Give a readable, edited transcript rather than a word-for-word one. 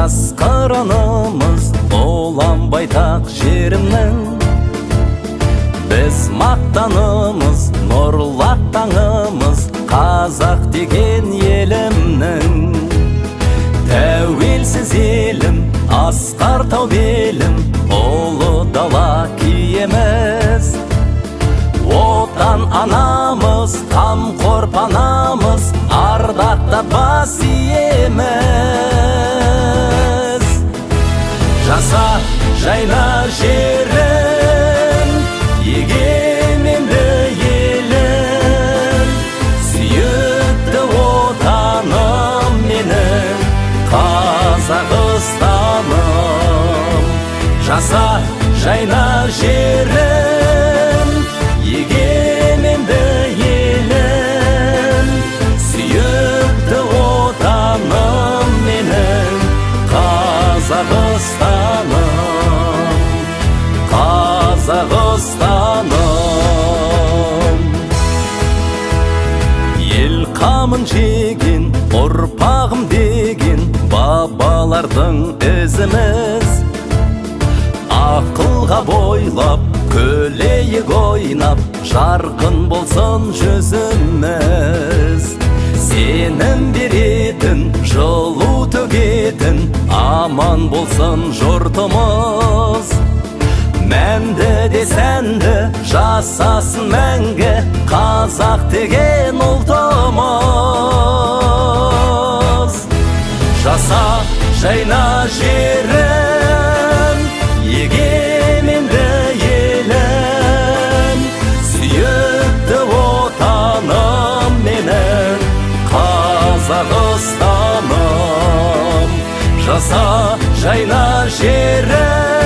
жас қырынымыз ұлан байтақ жерімнің. Біз мақтанымыз, нұрлы таңымыз, қазақ деген елімнің. Тәуелсіз елім, асқар тау белім, ұлы дала киеміз. Отан анамыз, қамқор панамыз, ардақта бас иеміз. Жаса жайнар жерім, егеменді елім, сүйікті отаным менің, Қазақстаным. Жаса жайнар жерім, егеменді елім, сүйікті отаным менің, Қазақстаным, Қазақстаным. Ел қамын жеген, ұрпағым деген бабалардың ізіміз. Ақылға бойлап, көлейік ойнап, жарқын болсын жүзіміз. Сенім беретін, жылу төгетін, аман болсын жұртымыз. Мәнді де сәнді, жасасын мәңгі, қазақ деген ұлтымыз. Жаса жайна жерім, егеменді елім, сүйікті отаным менің, Қазақстаным. Жаса жайна жерім,